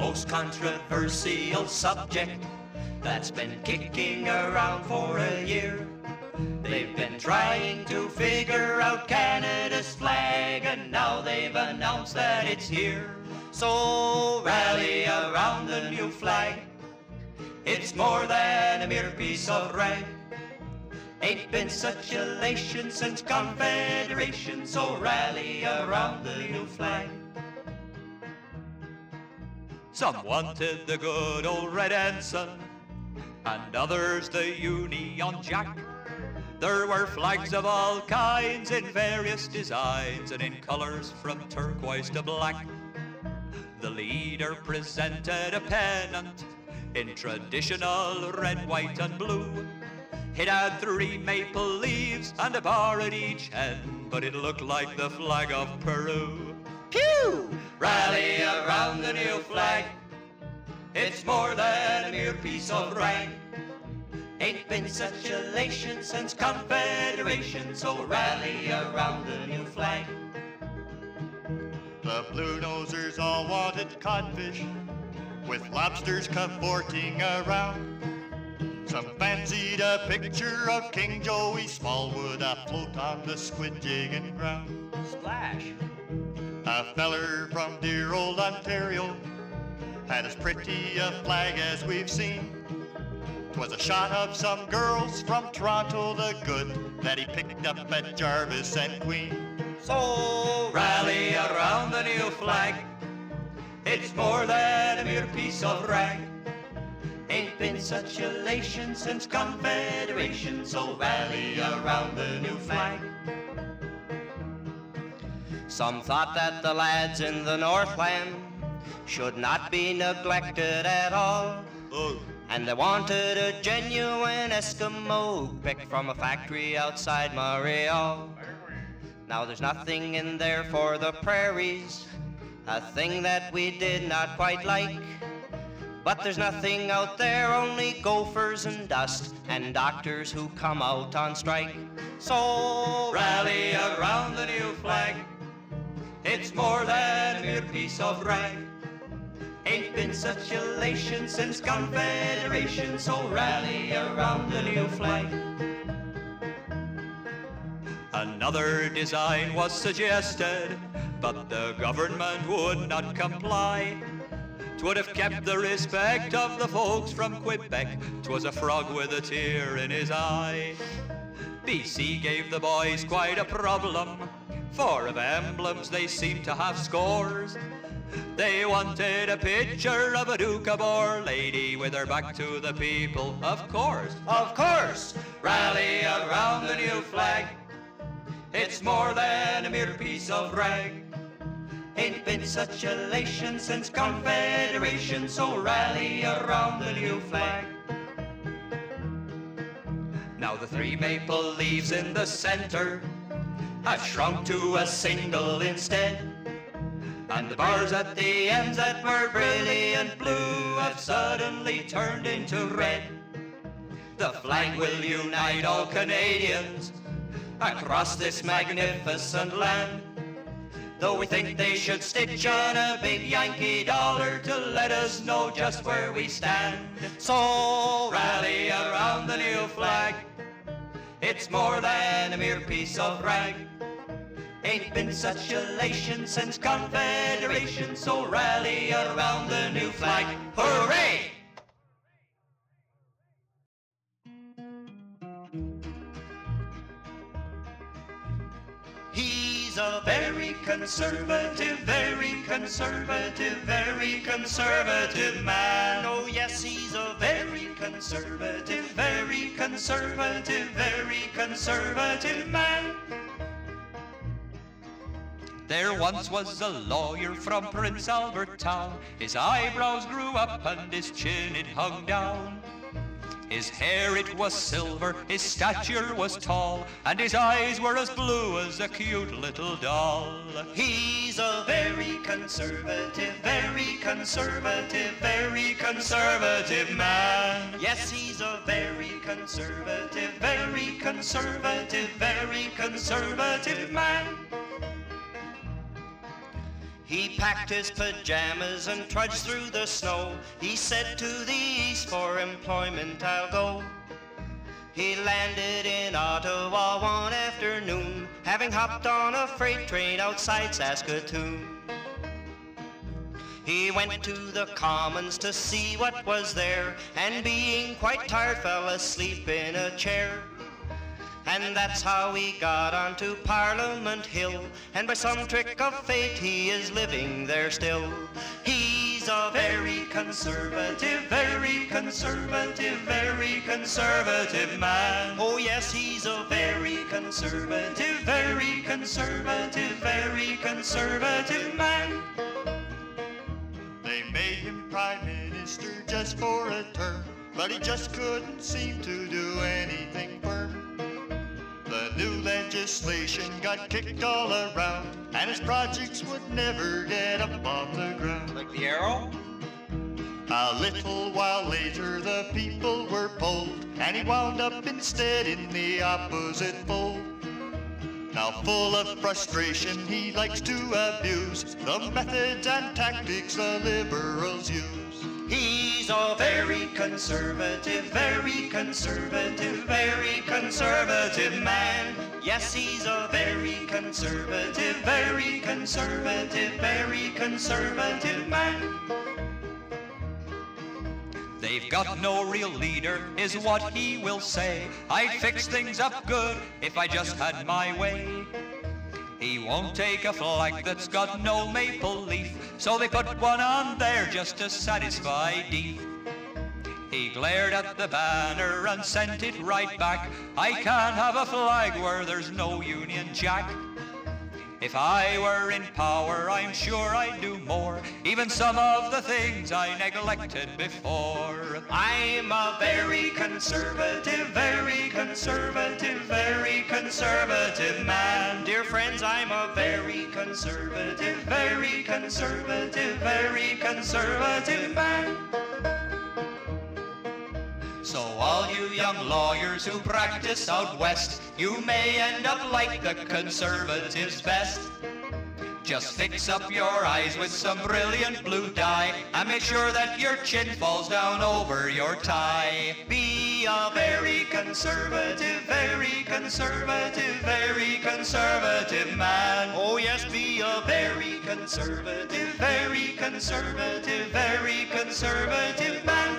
most controversial subject that's been kicking around for a year. They've been trying to figure out Canada's flag, and now they've announced that it's here. So rally around the new flag. It's more than a mere piece of rag. Ain't been such elation since Confederation, so rally around the new flag. Some wanted the good old red ensign, and others the Union Jack. There were flags of all kinds in various designs and in colours from turquoise to black. The leader presented a pennant in traditional red, white and blue. It had 3 maple leaves and a bar at each end, but it looked like the flag of Peru. Pew! Rally around the new flag. It's more than a mere piece of rag. Ain't been such elation since Confederation, so rally around the new flag. The blue nosers all wanted codfish, with lobsters cavorting around. Some fancied a picture of King Joey Smallwood afloat on the squid jigging ground. Splash! A feller from dear old Ontario had as pretty a flag as we've seen. 'Twas a shot of some girls from Toronto the Good that he picked up at Jarvis and Queen. So rally around the new flag. It's more than a mere piece of rag. Ain't been such elation since Confederation, so rally around the new flag. Some thought that the lads in the Northland should not be neglected at all. And they wanted a genuine Eskimo picked from a factory outside Montreal. Now there's nothing in there for the prairies, a thing that we did not quite like. But there's nothing out there, only gophers and dust, and doctors who come out on strike. So rally around the new flag. It's more than a mere piece of rag. Ain't been such elation since Confederation, so rally around the new flag. Another design was suggested, but the government would not comply. 'Twould have kept the respect of the folks from Quebec. 'Twas a frog with a tear in his eye. BC gave the boys quite a problem, for of emblems they seemed to have scores. They wanted a picture of a Doukhobor lady with her back to the people, of course. Of course! Rally around the new flag. It's more than a mere piece of rag. Ain't been such elation since Confederation, so rally around the new flag. Now the 3 maple leaves in the center have shrunk to a single instead. And the bars at the ends that were brilliant blue have suddenly turned into red. The flag will unite all Canadians across this magnificent land. Though we think they should stitch on a big Yankee dollar to let us know just where we stand. So rally around the new flag. It's more than a mere piece of rag. Ain't been such elation since Confederation, so rally around the new flag. Hooray! He's a very conservative, very conservative, very conservative man. Oh yes, he's a very conservative, very conservative, very conservative man. There once was a lawyer from Prince Albert Town. His eyebrows grew up and his chin it hung down. His hair it was silver, his stature was tall, and his eyes were as blue as a cute little doll. He's a very conservative, very conservative, very conservative man. Yes, he's a very conservative, very conservative, very conservative man. He packed his pajamas and trudged through the snow. He said, to the east for employment I'll go. He landed in Ottawa one afternoon, having hopped on a freight train outside Saskatoon. He went to the Commons to see what was there, and being quite tired fell asleep in a chair. And that's how he got onto Parliament Hill, and by some trick of fate he is living there still. He's a very conservative, very conservative, very conservative man. Oh yes, he's a very conservative, very conservative, very conservative man. They made him Prime Minister just for a term, but he just couldn't seem to do anything firm. The new legislation got kicked all around, and his projects would never get up off the ground. Like the arrow? A little while later the people were polled, and he wound up instead in the opposite fold. Now full of frustration he likes to abuse the methods and tactics the Liberals use. He's a very conservative, very conservative, very conservative man. Yes, he's a very conservative, very conservative, very conservative man. They've got no real leader, is what he will say. I'd fix things up good if I just had my way. He won't take a flag that's got no maple leaf, so they put one on there just to satisfy Deef. He glared at the banner and sent it right back. I can't have a flag where there's no Union Jack. If I were in power, I'm sure I'd do more, even some of the things I neglected before. I'm a very conservative, very conservative, very conservative man. Dear friends, I'm a very conservative, very conservative, very conservative man. So all you young lawyers who practice out west, you may end up like the conservatives best. Just fix up your eyes with some brilliant blue dye, and make sure that your chin falls down over your tie. Be a very conservative, very conservative, very conservative man. Oh yes, be a very conservative, very conservative, very conservative man.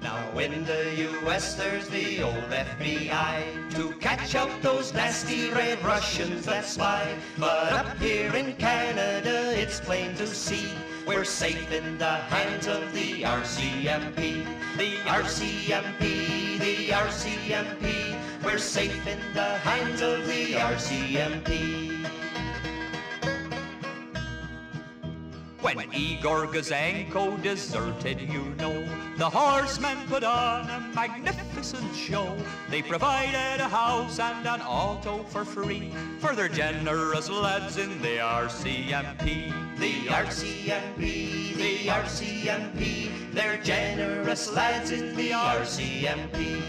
Now in the US there's the old FBI to catch out those nasty red Russians that spy. But up here in Canada it's plain to see we're safe in the hands of the R.C.M.P. The R.C.M.P. The R.C.M.P. We're safe in the hands of the R.C.M.P. When Igor Gouzenko deserted, you know, the horsemen put on a magnificent show. They provided a house and an auto for free for their generous lads in the R.C.M.P. The R.C.M.P. The R.C.M.P. They're generous lads in the R.C.M.P.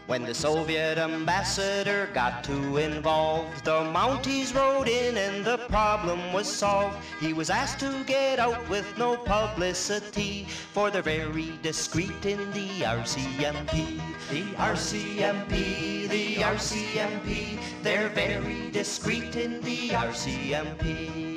When the Soviet ambassador got too involved, the Mounties rode in and the problem was solved. He was asked to get out with no publicity, for they're very discreet in the R.C.M.P. The R.C.M.P. The R.C.M.P. They're very discreet in the R.C.M.P.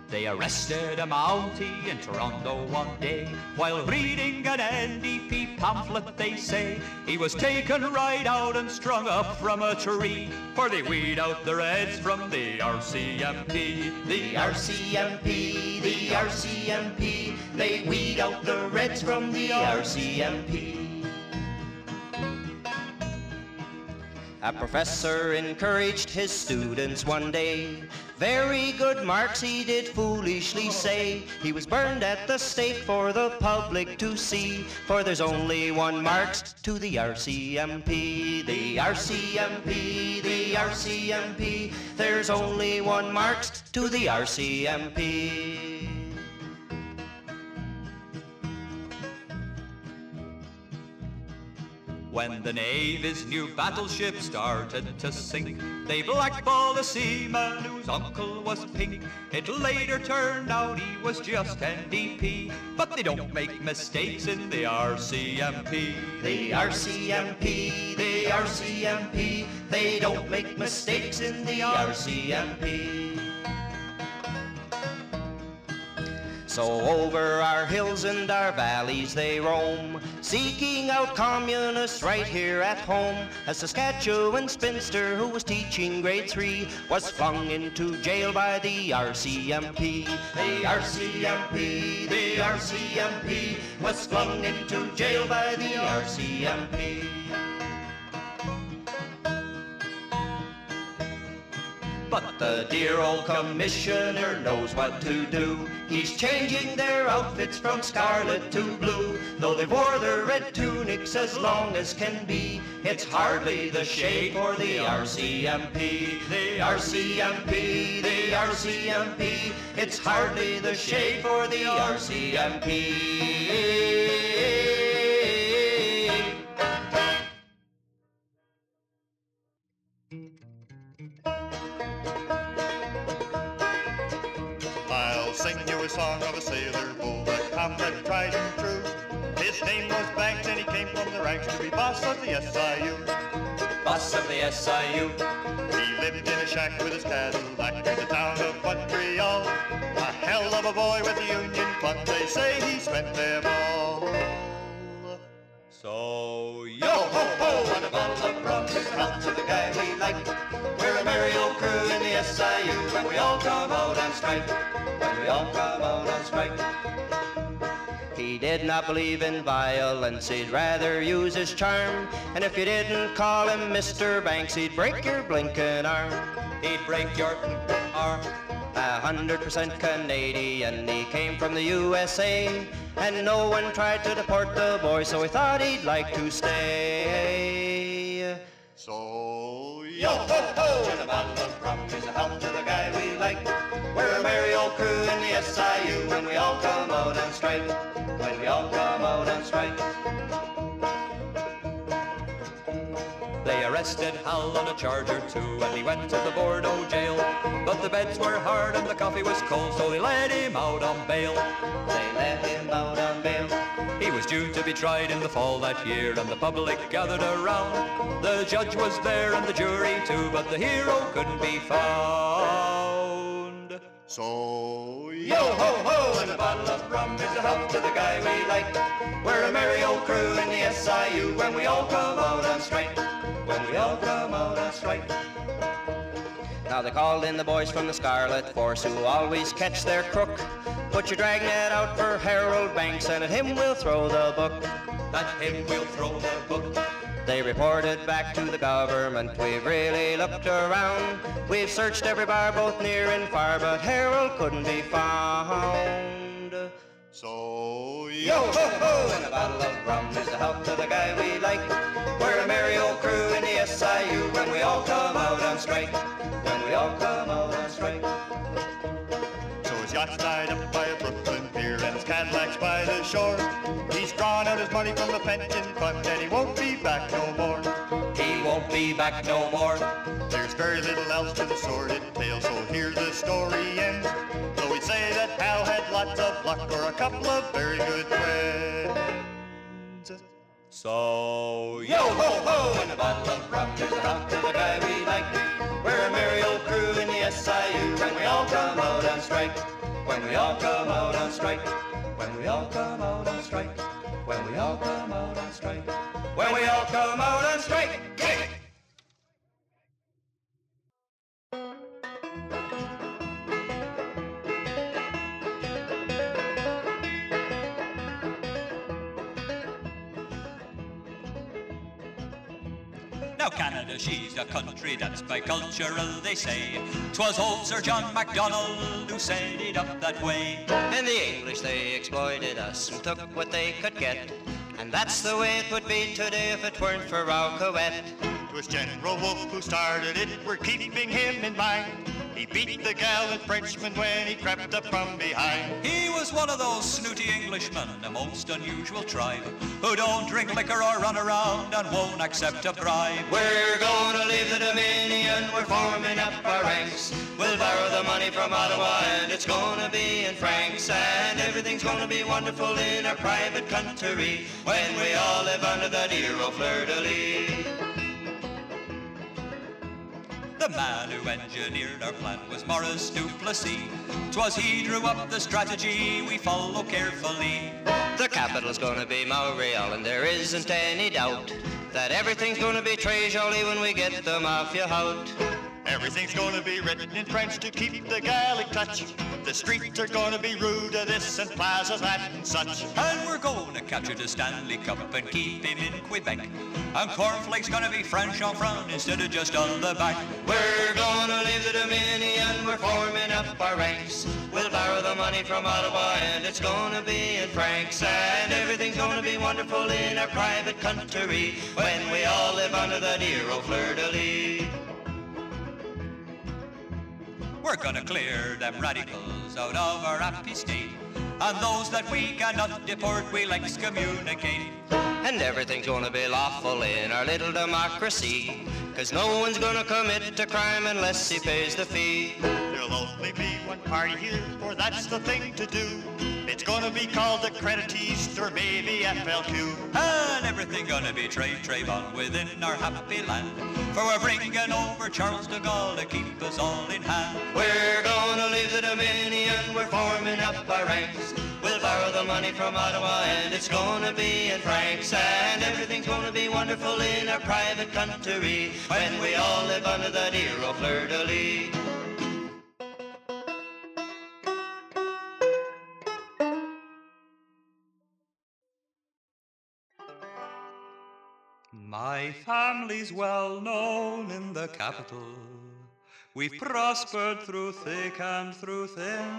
They arrested a Mountie in Toronto one day while reading an NDP pamphlet, they say. He was taken right out and strung up from a tree, for they weed out the Reds from the R.C.M.P. The R.C.M.P. The R.C.M.P. They weed out the Reds from the R.C.M.P. A professor encouraged his students one day, Very good marks he did foolishly say. He was burned at the stake for the public to see. For there's only one marks to the R.C.M.P. The R.C.M.P. The R.C.M.P. There's only one marks to the R.C.M.P. When the Navy's new battleship started to sink, they blackballed a seaman whose uncle was pink. It later turned out he was just NDP, but they don't make mistakes in the R.C.M.P. The R.C.M.P. The R.C.M.P. They don't make mistakes in the R.C.M.P. So over our hills and our valleys they roam, seeking out communists right here at home. A Saskatchewan spinster who was teaching grade 3 was flung into jail by the R.C.M.P. The R.C.M.P. The R.C.M.P. was flung into jail by the R.C.M.P. But the dear old commissioner knows what to do. He's changing their outfits from scarlet to blue. Though they wore their red tunics as long as can be, it's hardly the shade for the R.C.M.P. The R.C.M.P. The R.C.M.P. It's hardly the shade for the R.C.M.P. I'll sing you a song of a sailor bold, a comrade tried and true. His name was Banks and he came from the ranks to be boss of the SIU. Boss of the SIU. He lived in a shack with his Cadillac in the town of Montreal. A hell of a boy with the Union fund, they say he spent them all. So Yo-ho-ho, and a bottle of rum is a health to the guy we like. We're a merry old crew in the SIU when we all come out on strike. When we all come out on strike. He did not believe in violence, he'd rather use his charm. And if you didn't call him Mr. Banks, he'd break your blinking arm. he'd break your arm. 100% Canadian, he came from the USA. And no one tried to deport the boy, so he thought he'd like to stay. So Yo-ho-ho, and a bottle of rum is a help to the guy we like. We're a merry old crew in the SIU when we all come out on strike. When we all come out on strike. They arrested Hal on a charge or two, and he went to the Bordeaux jail. But the beds were hard and the coffee was cold, so they let him out on bail. They let him out on bail. He was due to be tried in the fall that year, and the public gathered around. The judge was there and the jury too, but the hero couldn't be found. So Yo-ho-ho, and a bottle of rum is a help to the guy we like. We're a merry old crew in the SIU when we all come out on strike. When we all come out on strike. Now they called in the boys from the Scarlet Force who always catch their crook. Put your dragnet out for Harold Banks and at him we'll throw the book. At him we'll throw the book. They reported back to the government, we've really looked around. We've searched every bar both near and far, but Harold couldn't be found. So Yo-ho-ho, and a bottle of rum is a help to the guy we like. We're a merry old crew in the SIU when we all come out on strike. When we all come out on strike. So his yacht's tied up by a Brooklyn pier and his Cadillac's by the shore. He's drawn out his money from the pension fund and he won't be back no more. He won't be back no more. There's very little else to the sordid tale, so here the story ends. Though we'd say that Hal had lots of luck or a couple of very good friends. So Yo-ho-ho, and a bottle of rum is a help to the guy we like. We're a merry old crew in the SIU when we all come out on strike. When we all come out on strike. When we all come out on strike. When we all come out on strike. When we all come out on strike. Yeah. Now Canada, she's a country that's bicultural, they say. 'Twas old Sir John MacDonald who set it up that way. And the English, they exploited us and took what they could get. And that's the way it would be today if it weren't for Reaume. It was General Wolfe who started it, we're keeping him in mind. He beat the gallant Frenchman when he crept up from behind. He was one of those snooty Englishmen, a most unusual tribe, who don't drink liquor or run around and won't accept a bribe. We're gonna leave the Dominion, we're forming up our ranks. We'll borrow the money from Ottawa and it's gonna be in francs. And everything's gonna be wonderful in our private country when we all live under the dear old fleur-de-lis. The man who engineered our plan was Maurice Duplessis. 'Twas he drew up the strategy we follow carefully. The capital's gonna be Montreal, and there isn't any doubt that everything's gonna be très joli when we get the mafia out. Everything's gonna be written in French to keep the Gaelic touch. The streets are gonna be rude to this and plazas that and such. And we're gonna capture the Stanley Cup and keep him in Quebec. And cornflakes gonna be French en front instead of just on the back. We're gonna leave the Dominion, we're forming up our ranks. We'll borrow the money from Ottawa and it's gonna be in francs. And everything's gonna be wonderful in our private country when we all live under the dear old fleur-de-lis. We're gonna clear them radicals out of our happy state. And those that we cannot deport, we'll excommunicate. And everything's gonna be lawful in our little democracy, 'cause no one's gonna commit a crime unless he pays the fee. There'll only be one party here, for that's the thing to do. It's gonna be called the Creditiste or maybe F.L.Q. And everything gonna be trade on within our happy land. For we're bringing over Charles de Gaulle to keep us all in hand. We're gonna leave the Dominion, we're forming up our ranks. We'll borrow the money from Ottawa and it's gonna be in francs. And everything's gonna be wonderful in our private country when we all live under the dear old fleur-de-lis. My family's well known in the capital. We've prospered through thick and through thin.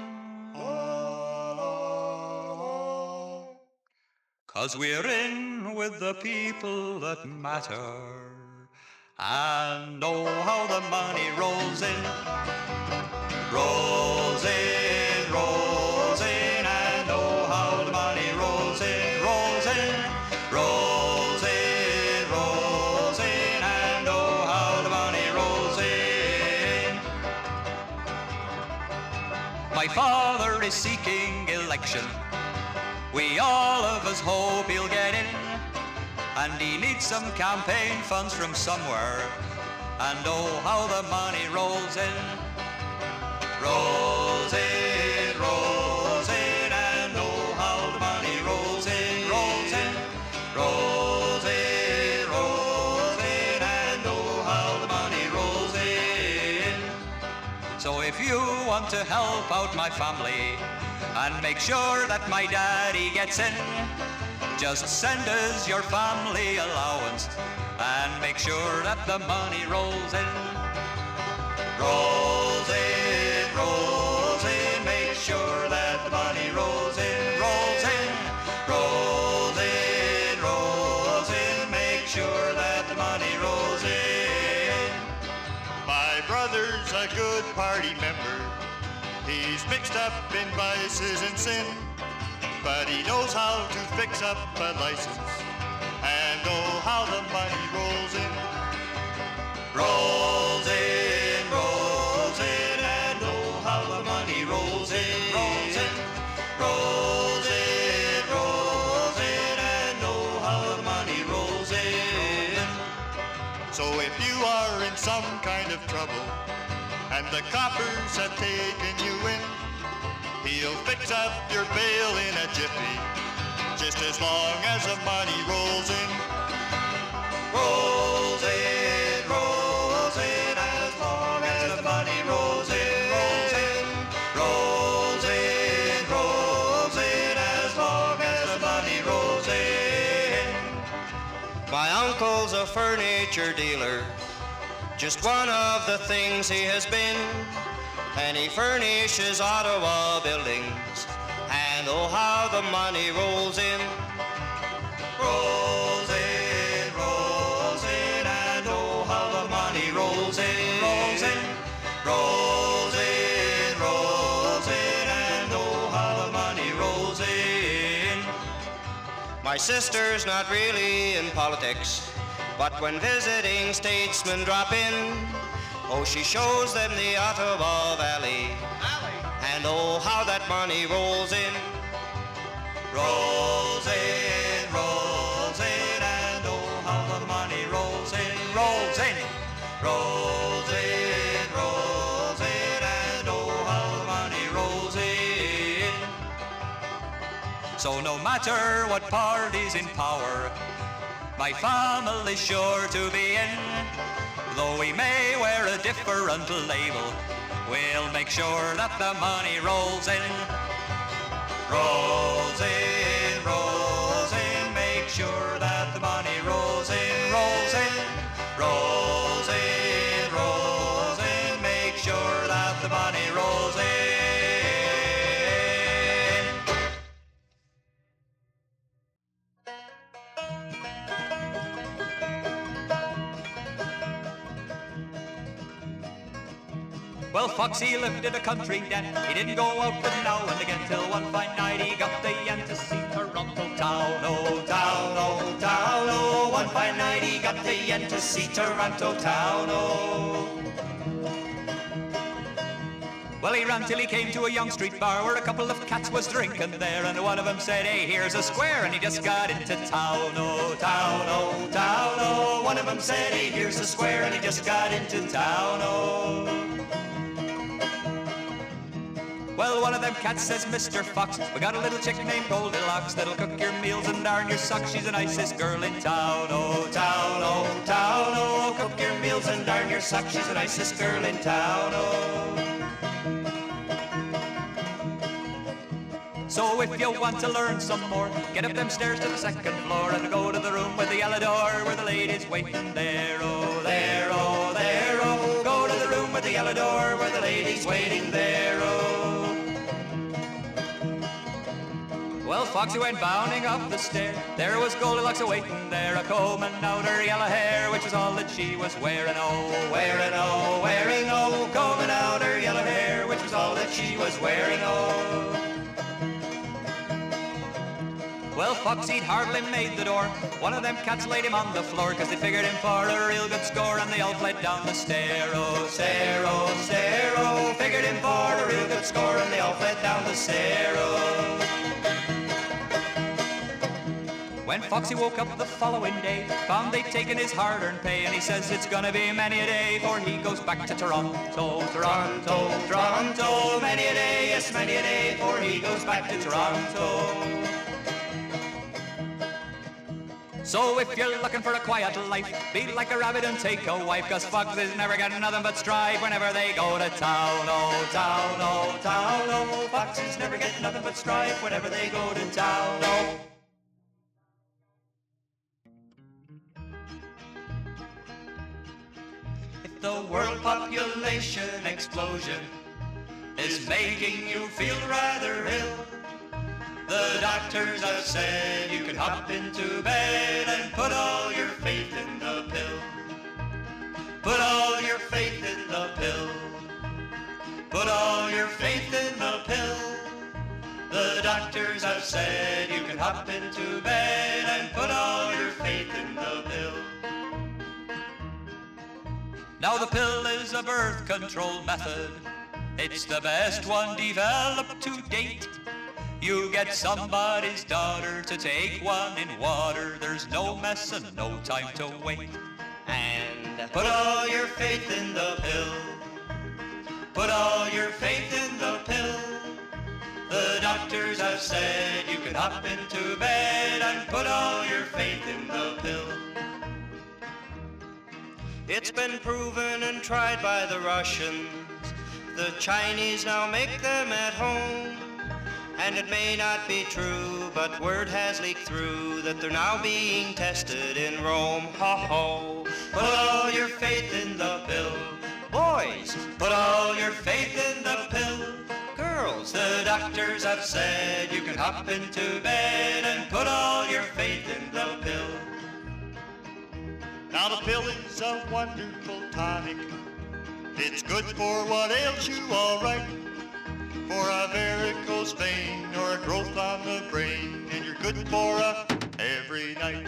'Cause we're in with the people that matter. And oh, how the money rolls in. Rolls in, rolls in. And oh, how the money rolls in, rolls in, rolls in, rolls in. And oh, how the money rolls in. My father is seeking election. We all of us hope he'll get in. And he needs some campaign funds from somewhere. And oh, how the money rolls in. Rolls in, rolls in. And oh, how the money rolls in, rolls in, rolls in, rolls in. And oh, how the money rolls in. So if you want to help out my family and make sure that my daddy gets in, just send us your family allowance and make sure that the money rolls in. Rolls in, rolls in. Make sure that the money rolls in, rolls in, rolls in, rolls in. Make sure that the money rolls in. My brother's a good party member. He's mixed up in vices and sin, but he knows how to fix up a license. And oh, how the money rolls in. Rolls in, rolls in. And oh, how the money rolls in. Rolls in, rolls in, rolls in. And oh, how the money rolls in. So if you are in some kind of trouble and the coppers have taken you in, he'll fix up your bail in a jiffy, just as long as the money rolls in. Rolls in, rolls in, as long as the money rolls in, rolls in, rolls in, rolls in, as long as the money rolls in. My uncle's a furniture dealer, just one of the things he has been, and he furnishes Ottawa buildings, and oh how the money rolls in. Rolls in, and oh how the money rolls in. Rolls in, rolls in, rolls in, and oh how the money rolls in. My sister's not really in politics, but when visiting statesmen drop in, oh, she shows them the Ottawa Valley, and oh, how that money rolls in. Rolls in, and oh, how the money rolls in. Rolls in, rolls in, and oh, how the money rolls in. So no matter what party's in power, my family's sure to be in. Though we may wear a different label, we'll make sure that the money rolls in. Rolls in, make sure that the money rolls in. Rolls in, rolls in, make sure that the money rolls in. Well, Foxy lived in a country den. He didn't go out but now and again, till one fine night he got the yen to see Toronto town. Oh, town, oh, town, oh. One fine night he got the yen to see Toronto town, oh. Well, he ran till he came to a young street bar where a couple of cats was drinking there, and one of them said, hey, here's a square, and he just got into town, oh, town, oh, town, oh. One of them said, hey, here's a square, and he just got into town, oh. Well, one of them cats says, Mr. Fox, we got a little chick named Goldilocks that'll cook your meals and darn your socks. She's the nicest girl in town, oh, town, oh, town, oh. Cook your meals and darn your socks. She's the nicest girl in town, oh. So if you want to learn some more, get up them stairs to the second floor and go to the room with the yellow door where the lady's waiting there, oh, there, oh, there, oh. Go to the room with the yellow door where the lady's waiting there, oh. Well, Foxy went bounding up the stair. There was Goldilocks a-waiting there, a-combing out her yellow hair, which was all that she was wearing, oh, wearing, oh, wearing, oh. Combing out her yellow hair, which was all that she was wearing, oh. Well, Foxy'd hardly made the door. One of them cats laid him on the floor, 'cause they figured him for a real good score, and they all fled down the stair, oh, stair, oh, stair, oh. Figured him for a real good score, and they all fled down the stair, oh. When Foxy woke up the following day, found they'd taken his hard-earned pay, and he says it's gonna be many a day before he goes back to Toronto, Toronto, Toronto. Many a day, yes, many a day before he goes back to Toronto. So if you're looking for a quiet life, be like a rabbit and take a wife, 'cause foxes never get nothing but strife whenever they go to town, oh, town, oh, town, oh. Foxes never get nothing but strife whenever they go to town, oh. If the world population explosion is making you feel rather ill, the doctors have said you can hop into bed and put all your faith in the pill. Put all your faith in the pill. Put all your faith in the pill. The doctors have said you can hop into bed and put all your faith in the pill. Now the pill is a birth control method. It's the best one developed to date. You get somebody's daughter to take one in water. There's no mess and no time to wait. And put all your faith in the pill. Put all your faith in the pill. The doctors have said you can hop into bed and put all your faith in the pill. It's been proven and tried by the Russians. The Chinese now make them at home. And it may not be true, but word has leaked through that they're now being tested in Reaume. Ho-ho. Put all your faith in the pill. Boys, put all your faith in the pill. Girls, the doctors have said you can hop into bed and put all your faith in the pill. Now the pill is a wonderful tonic. It's good for what ails you, all right. For a varicose vein or a growth on the brain, and you're good for every night.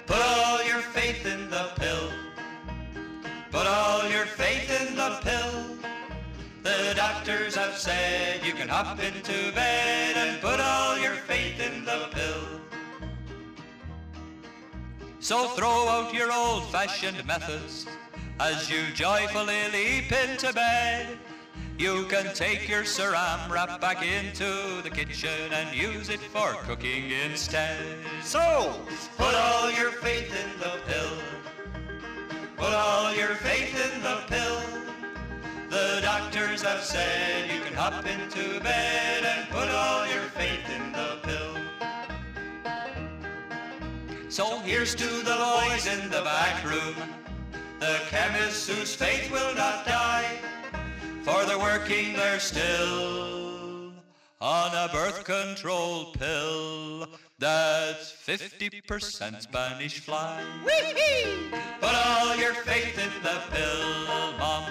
Put all your faith in the pill. Put all your faith in the pill. The doctors have said you can hop into bed and put all your faith in the pill. So throw out your old-fashioned methods as you joyfully leap into bed. You can take your R.C.M.P wrap back into the kitchen and use it for cooking instead. So, Put all your faith in the pill. Put all your faith in the pill. The doctors have said you can hop into bed and put all your faith in the pill. So here's to the boys in the back room, the chemists whose faith will not die, for they're working there still on a birth control pill that's 50% Spanish fly. whee-hee! Put all your faith in the pill, Mom.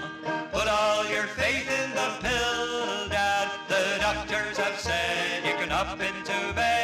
Put all your faith in the pill, Dad. The doctors have said you can up into bed